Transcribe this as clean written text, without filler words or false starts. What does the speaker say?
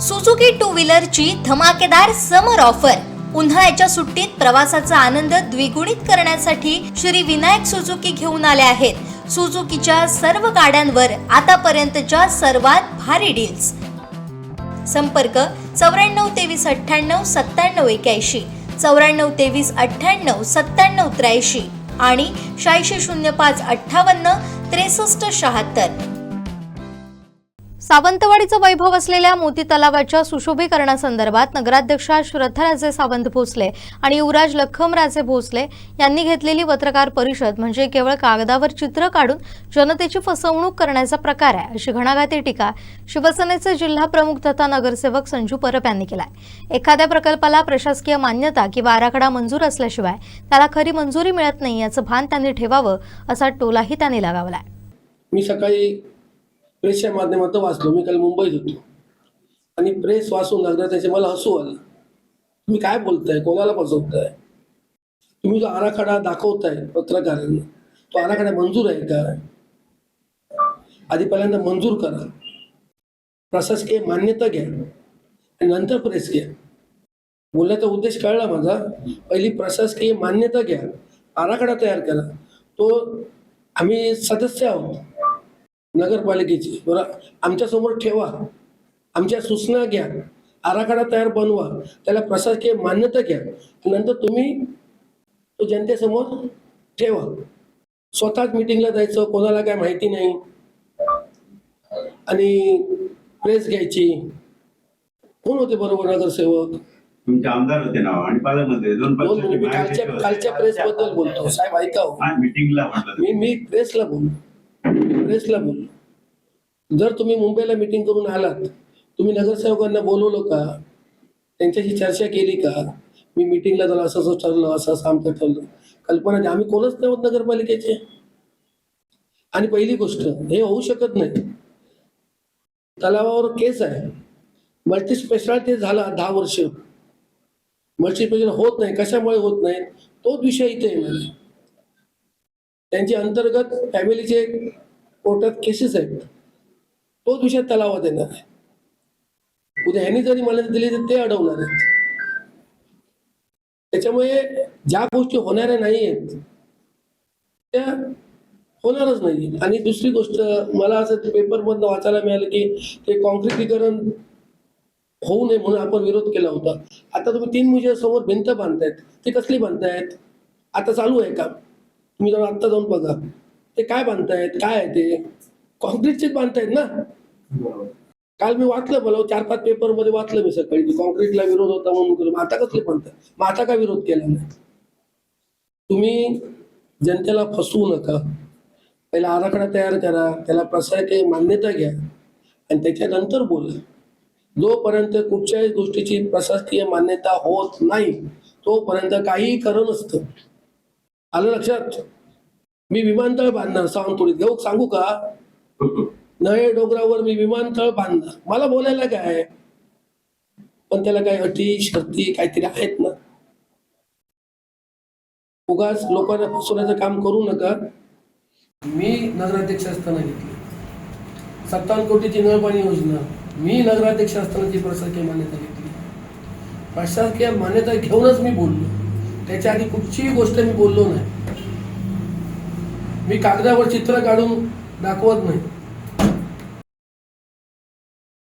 Suzuki to व्हीलरची धमाकेदार समर offer. उन्हाळ्याच्या सुट्टीत प्रवासाचा आनंद द्विगुणित करण्यासाठी श्री विनायक सुझुकी घेऊन आले आहेत। सुझुकीच्या सर्व गाड्यांवर आतापर्यंतच्या सर्वात भारी डील्स। संपर्क 94 23 98 97 81, 94 23 98 97 83 आणि 86 05 58 63 76। सावंतवाडीचं वैभव असलेल्या मोती तलावाच्या सुशोभीकरणासंदर्भात नगराध्यक्षा श्रद्धाराजे सावंत भोसले आणि युवराज लखमराजे भोसले यांनी घेतलेली पत्रकार परिषद म्हणजे केवळ कागदावर चित्र काढून जनतेची फसवणूक करण्याचा प्रकार आहे, अशी घणाघाती टीका शिवसेनेचे जिल्हा प्रमुख तथा नगरसेवक संजू परब यांनी केलाय। एखाद्या प्रकल्पाला प्रशासकीय मान्यता किंवा आराखडा मंजूर असल्याशिवाय त्याला खरी मंजुरी मिळत नाही याचं भान त्यांनी ठेवावं, असा टोलाही त्यांनी लगावलाय। मी सकाळी प्रेसच्या माध्यमातून वाचलो। मी काल मुंबईत होतो आणि प्रेस वाचून लागला, त्याचे मला हसू आलं। तुम्ही काय बोलताय, कोणाला फसवताय? तुम्ही जो आराखडा दाखवताय पत्रकारांना, तो आराखडा मंजूर आहे का? आधी पहिल्यांदा मंजूर करा, प्रशासकीय मान्यता घ्या आणि नंतर प्रेस घ्या। बोलण्याचा उद्देश कळला माझा। पहिली प्रशासकीय मान्यता घ्या, आराखडा तयार करा। तो आम्ही सदस्य आहोत नगरपालिकेची, बरं, आमच्या समोर ठेवा, आमच्या सूचना घ्या, आराखडा तयार बनवा, त्याला प्रशासकीय मान्यता घ्या, नंतर तुम्ही तो जनतेसमोर ठेवा। स्वतःच मीटिंगला जायचं, कोणाला काय माहिती नाही आणि प्रेस घ्यायची। कोण होते बरोबर नगरसेवक? तुमचे आमदार होते ना आणि पालकमंत्री दोन कालच्या प्रेस बद्दल बोलतो साहेब, ऐका हो। मीटिंगला मी प्रेसला बोललो। जर तुम्ही मुंबईला मीटिंग करून आलात, तुम्ही नगरसेवकांना बोलवलं का? त्यांच्याशी चर्चा केली का? मी मीटिंगला झालं, असं ठरलं, असं आमचं ठरलं। कल्पना द्या, आम्ही कोणच नाही होत नगरपालिकेचे। आणि पहिली गोष्ट, हे होऊ शकत नाही। तलावावर केस आहे, मल्टी स्पेशालिटी झाला 10 वर्ष, मल्टी स्पेशालिटी होत नाही। कशामुळे होत नाही तोच विषय इथे आहे। त्यांची अंतर्गत फॅमिलीचे कोर्टात केसेस आहेत, तोच विषय तलावात येणार आहे। उद्या ह्यांनी जरी मान्यता दिली तर ते अडवणार आहेत। त्याच्यामुळे ज्या गोष्टी होणाऱ्या नाही आहेत त्या होणारच नाही। आणि दुसरी गोष्ट, मला असं पेपरमधनं वाचायला मिळालं की ते कॉन्क्रिटीकरण होऊ नये म्हणून आपण विरोध केला होता। आता तुम्ही 3 मुजे समोर भिंत बांधतायत, ती कसली बांधतायत? आता चालू आहे का? तुम्ही जाऊन आत्ता जाऊन बघा, ते काय बांधतायत, काय आहे ते? कॉन्क्रीटचेच बांधतायत ना। काल मी वाचलं, मला 4-5 पेपरमध्ये वाचलं मी सकाळी की कॉन्क्रीटला विरोध होता म्हणून। आता कसले बांधताय? मग आता का विरोध केला नाही? तुम्ही जनतेला फसवू नका। पहिला आराखडा तयार करा, त्याला प्रशासकीय मान्यता घ्या आणि त्याच्यानंतर बोला। जोपर्यंत कुठच्याही गोष्टीची प्रशासकीय मान्यता होत नाही तोपर्यंत काहीही खरं नसतं। आलं लक्षात? मी विमानतळ बांधणार सावंतवाडीत, घेऊ सांगू का? नळे डोंगरावर मी विमानतळ बांधणार, मला बोलायला काय? पण त्याला काही अटी शर्ती काहीतरी आहेत ना। उगाच लोकांना फसवण्याचं काम करू नका। मी नगराध्यक्ष असताना घेतली 57 कोटीची नळपाणी योजना, मी नगराध्यक्ष असतानाची प्रशासकीय मान्यता घेतली। प्रशासकीय मान्यता घेऊनच मी बोललो, त्याच्या आधी कुठचीही गोष्ट मी बोललो नाही। मी कागदावर चित्र काढून दाखवत नाही।